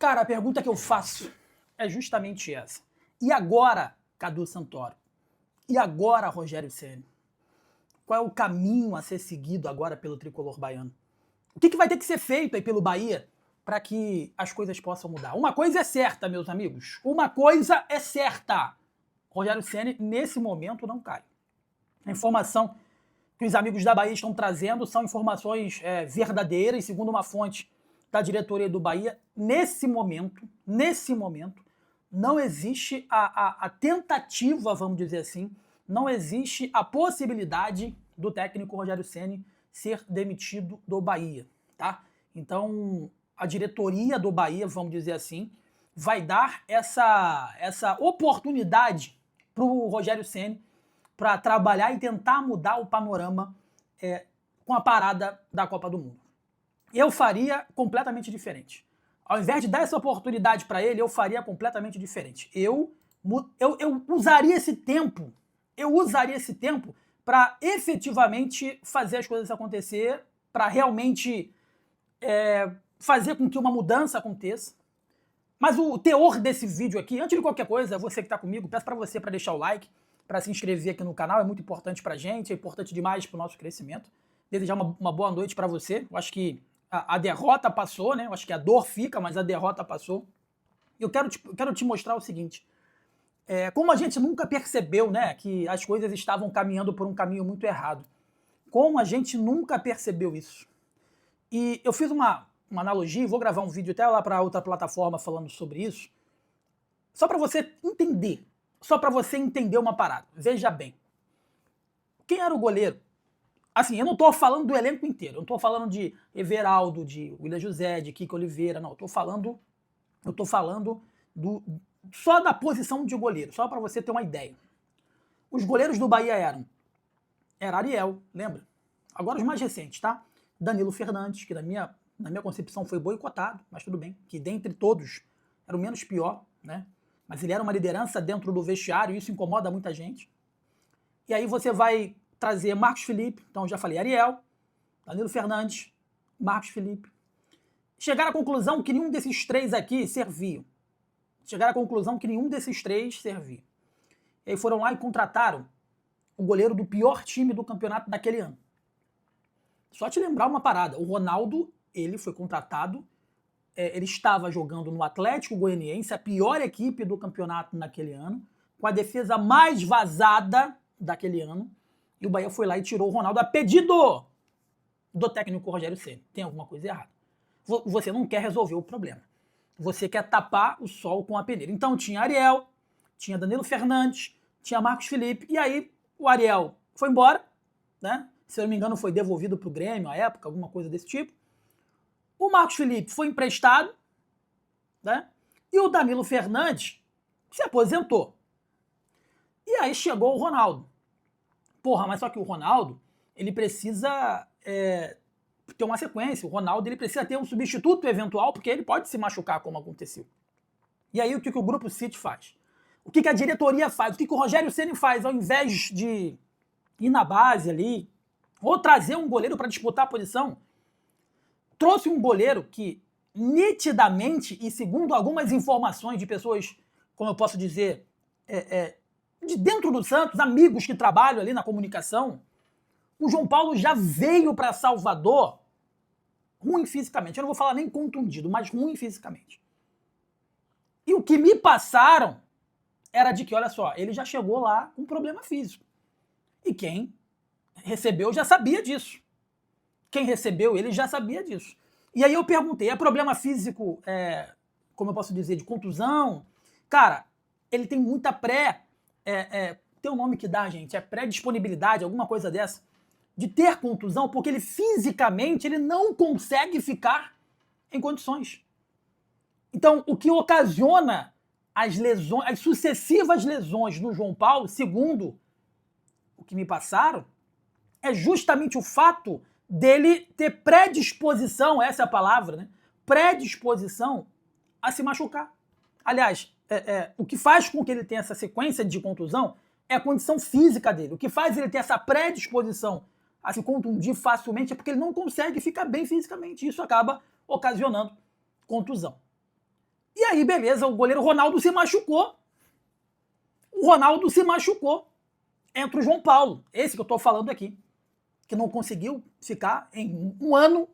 Cara, a pergunta que eu faço é justamente essa. E agora, Cadu Santoro? E agora, Rogério Ceni? Qual é o caminho a ser seguido agora pelo tricolor baiano? O que vai ter que ser feito aí pelo Bahia para que as coisas possam mudar? Uma coisa é certa, meus amigos. Uma coisa é certa. Rogério Ceni, nesse momento, não cai. A informação que os amigos da Bahia estão trazendo são informações verdadeiras, segundo uma fonte da diretoria do Bahia. Nesse momento, não existe a tentativa, vamos dizer assim, não existe a possibilidade do técnico Rogério Ceni ser demitido do Bahia, tá? Então, a diretoria do Bahia, vamos dizer assim, vai dar essa oportunidade para o Rogério Ceni para trabalhar e tentar mudar o panorama com a parada da Copa do Mundo. Eu faria completamente diferente. Ao invés de dar essa oportunidade para ele, eu faria completamente diferente. Eu usaria esse tempo, para efetivamente fazer as coisas acontecer, para realmente fazer com que uma mudança aconteça. Mas o teor desse vídeo aqui, antes de qualquer coisa, você que está comigo, peço para você para deixar o like, para se inscrever aqui no canal, é muito importante para a gente, é importante demais para o nosso crescimento. Desejar uma boa noite para você. Eu acho que a derrota passou, né? Eu acho que a dor fica, mas a derrota passou. Eu quero te mostrar o seguinte. Como a gente nunca percebeu, né, que as coisas estavam caminhando por um caminho muito errado. Como a gente nunca percebeu isso. E eu fiz uma analogia, vou gravar um vídeo até lá para outra plataforma falando sobre isso, só para você entender. Só para você entender uma parada. Veja bem. Quem era o goleiro? Assim, eu não tô falando do elenco inteiro. Eu não tô falando de Everaldo, de William José, de Kiko Oliveira. Não, eu tô falando só da posição de goleiro. Só para você ter uma ideia. Os goleiros do Bahia era Ariel, lembra? Agora os mais recentes, tá? Danilo Fernandes, que na minha concepção foi boicotado, mas tudo bem. Que dentre todos era o menos pior, né? Mas ele era uma liderança dentro do vestiário e isso incomoda muita gente. E aí você vai trazer Marcos Felipe, então já falei Ariel, Danilo Fernandes, Marcos Felipe. Chegaram à conclusão que nenhum desses três aqui serviam. Chegaram à conclusão que nenhum desses três servia. E aí foram lá e contrataram o goleiro do pior time do campeonato daquele ano. Só te lembrar uma parada, o Ronaldo, ele foi contratado, ele estava jogando no Atlético Goianiense, a pior equipe do campeonato naquele ano, com a defesa mais vazada daquele ano, e o Bahia foi lá e tirou o Ronaldo a pedido do técnico Rogério Ceni. Tem alguma coisa errada. Você não quer resolver o problema. Você quer tapar o sol com a peneira. Então tinha Ariel, tinha Danilo Fernandes, tinha Marcos Felipe, e aí o Ariel foi embora, né? Se eu não me engano foi devolvido para o Grêmio à época, alguma coisa desse tipo. O Marcos Felipe foi emprestado, né? E o Danilo Fernandes se aposentou. E aí chegou o Ronaldo. Porra, mas só que o Ronaldo, ele precisa ter uma sequência. O Ronaldo, ele precisa ter um substituto eventual, porque ele pode se machucar, como aconteceu. E aí o que o Grupo City faz? O que a diretoria faz? O que o Rogério Ceni faz? Ao invés de ir na base ali, ou trazer um goleiro para disputar a posição, trouxe um goleiro que, nitidamente, e segundo algumas informações de pessoas, como eu posso dizer, de dentro do Santos, amigos que trabalham ali na comunicação, o João Paulo já veio para Salvador ruim fisicamente. Eu não vou falar nem contundido, mas ruim fisicamente. E o que me passaram era de que, olha só, ele já chegou lá com problema físico. E quem recebeu já sabia disso. Quem recebeu ele já sabia disso. E aí eu perguntei, é problema físico, como eu posso dizer, de contusão? Cara, ele tem muita tem um nome que dá, gente, pré-disponibilidade, alguma coisa dessa, de ter contusão, porque ele fisicamente ele não consegue ficar em condições. Então, o que ocasiona as lesões, as sucessivas lesões do João Paulo, segundo o que me passaram, é justamente o fato dele ter predisposição, essa é a palavra, né? Predisposição a se machucar. Aliás, o que faz com que ele tenha essa sequência de contusão é a condição física dele. O que faz ele ter essa predisposição a se contundir facilmente é porque ele não consegue ficar bem fisicamente. Isso acaba ocasionando contusão. E aí, beleza, o goleiro Ronaldo se machucou. O Ronaldo se machucou. Entra o João Paulo, esse que eu tô falando aqui, que não conseguiu ficar em um ano,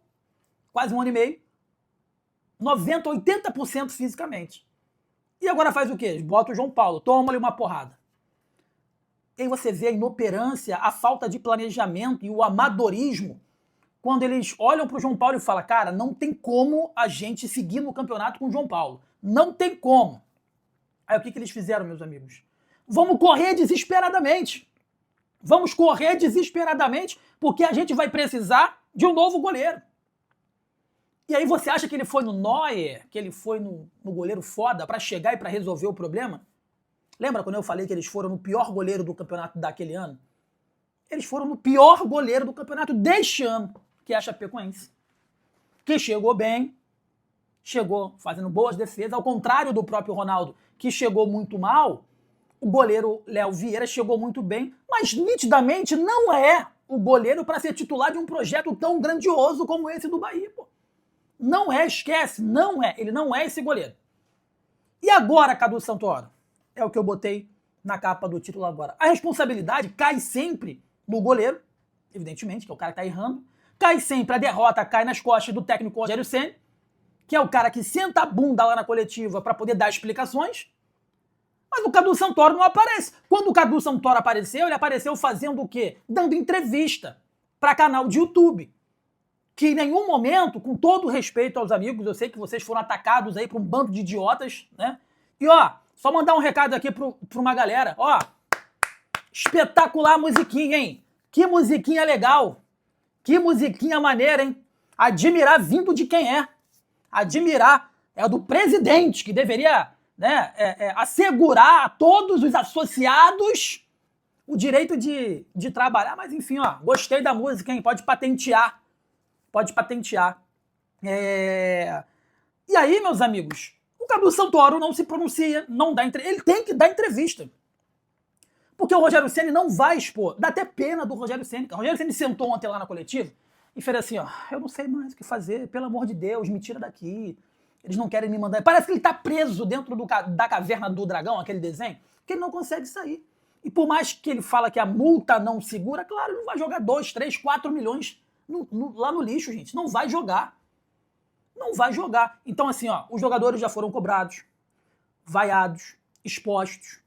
quase um ano e meio, 90%, 80% fisicamente. E agora faz o quê? Bota o João Paulo, toma-lhe uma porrada. E aí você vê a inoperância, a falta de planejamento e o amadorismo quando eles olham pro João Paulo e falam, cara, não tem como a gente seguir no campeonato com o João Paulo. Não tem como. Aí o que eles fizeram, meus amigos? Vamos correr desesperadamente. Vamos correr desesperadamente porque a gente vai precisar de um novo goleiro. E aí você acha que ele foi no Neuer, que ele foi no goleiro foda para chegar e para resolver o problema? Lembra quando eu falei que eles foram no pior goleiro do campeonato daquele ano? Eles foram no pior goleiro do campeonato deste ano, que é a Chapecoense. Que chegou bem, chegou fazendo boas defesas, ao contrário do próprio Ronaldo, que chegou muito mal, o goleiro Léo Vieira chegou muito bem, mas nitidamente não é o goleiro para ser titular de um projeto tão grandioso como esse do Bahia, pô. Não é, esquece, não é. Ele não é esse goleiro. E agora, Cadu Santoro? É o que eu botei na capa do título agora. A responsabilidade cai sempre no goleiro, evidentemente, que é o cara que tá errando. Cai sempre, a derrota cai nas costas do técnico Rogério Ceni, que é o cara que senta a bunda lá na coletiva para poder dar explicações. Mas o Cadu Santoro não aparece. Quando o Cadu Santoro apareceu, ele apareceu fazendo o quê? Dando entrevista para canal de YouTube. Que em nenhum momento, com todo respeito aos amigos, eu sei que vocês foram atacados aí por um bando de idiotas, né? E ó, só mandar um recado aqui pra uma galera, ó, espetacular a musiquinha, hein? Que musiquinha legal, que musiquinha maneira, hein? Admirar vindo de quem é. Admirar é do presidente, que deveria, né, assegurar a todos os associados o direito de trabalhar, mas enfim, ó, gostei da música, hein? Pode patentear. Pode patentear. E aí, meus amigos, o Cadu Santoro não se pronuncia, não dá ele tem que dar entrevista. Porque o Rogério Ceni não vai expor. Dá até pena do Rogério Ceni. O Rogério Ceni sentou ontem lá na coletiva e fez assim, ó, eu não sei mais o que fazer, pelo amor de Deus, me tira daqui. Eles não querem me mandar. Parece que ele tá preso dentro da caverna do dragão, aquele desenho, que ele não consegue sair. E por mais que ele fala que a multa não segura, claro, ele não vai jogar 2, 3, 4 milhões lá no lixo, gente. Não vai jogar. Não vai jogar. Então, assim, ó, os jogadores já foram cobrados, vaiados, expostos.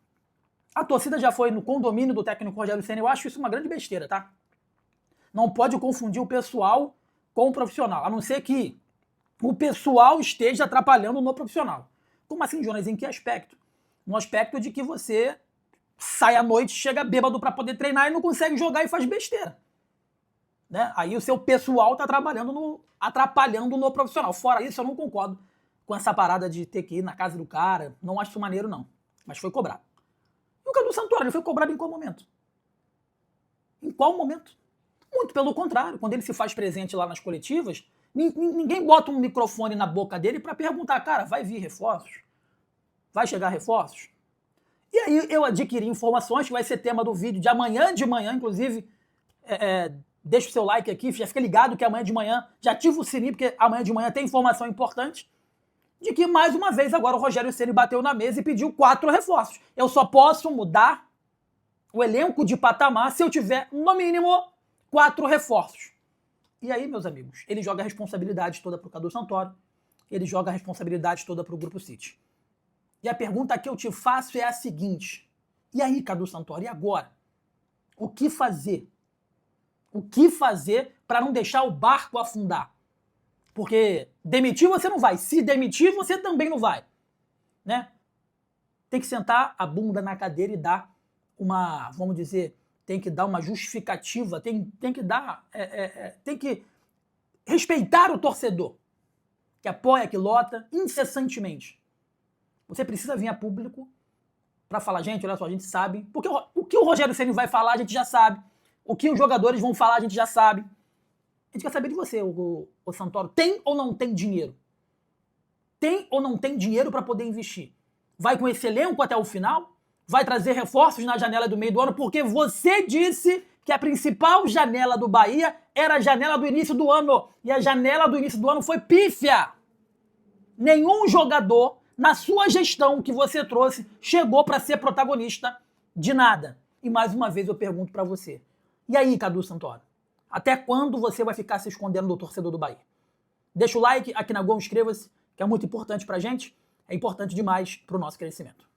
A torcida já foi no condomínio do técnico Rogério Ceni. Eu acho isso uma grande besteira, tá? Não pode confundir o pessoal com o profissional, a não ser que o pessoal esteja atrapalhando no profissional. Como assim, Jonas? Em que aspecto? No aspecto de que você sai à noite, chega bêbado para poder treinar e não consegue jogar e faz besteira. Né? Aí o seu pessoal tá atrapalhando no profissional. Fora isso, eu não concordo com essa parada de ter que ir na casa do cara. Não acho isso maneiro, não. Mas foi cobrado. E o Cadu Santoro, ele foi cobrado em qual momento? Em qual momento? Muito pelo contrário. Quando ele se faz presente lá nas coletivas, ninguém bota um microfone na boca dele para perguntar, cara, vai vir reforços? Vai chegar reforços? E aí eu adquiri informações, que vai ser tema do vídeo de manhã, inclusive, deixa o seu like aqui, já fica ligado que amanhã de manhã, já ativa o sininho, porque amanhã de manhã tem informação importante, de que mais uma vez agora o Rogério Ceni bateu na mesa e pediu 4 reforços. Eu só posso mudar o elenco de patamar se eu tiver, no mínimo, 4 reforços. E aí, meus amigos, ele joga a responsabilidade toda pro Cadu Santoro, ele joga a responsabilidade toda pro Grupo City. E a pergunta que eu te faço é a seguinte, e aí, Cadu Santoro, e agora? O que fazer? O que fazer para não deixar o barco afundar? Porque demitir você não vai. Se demitir, você também não vai. Né? Tem que sentar a bunda na cadeira e dar uma, vamos dizer, tem que dar uma justificativa, tem que respeitar o torcedor, que apoia, que lota incessantemente. Você precisa vir a público para falar, gente, olha só, a gente sabe. Porque o que o Rogério Ceni vai falar, a gente já sabe. O que os jogadores vão falar, a gente já sabe. A gente quer saber de você, o Santoro. Tem ou não tem dinheiro? Tem ou não tem dinheiro para poder investir? Vai com esse elenco até o final? Vai trazer reforços na janela do meio do ano? Porque você disse que a principal janela do Bahia era a janela do início do ano. E a janela do início do ano foi pífia. Nenhum jogador na sua gestão que você trouxe, chegou para ser protagonista de nada. E mais uma vez eu pergunto para você. E aí, Cadu Santoro? Até quando você vai ficar se escondendo do torcedor do Bahia? Deixa o like aqui na Gol, inscreva-se, que é muito importante pra gente. É importante demais pro nosso crescimento.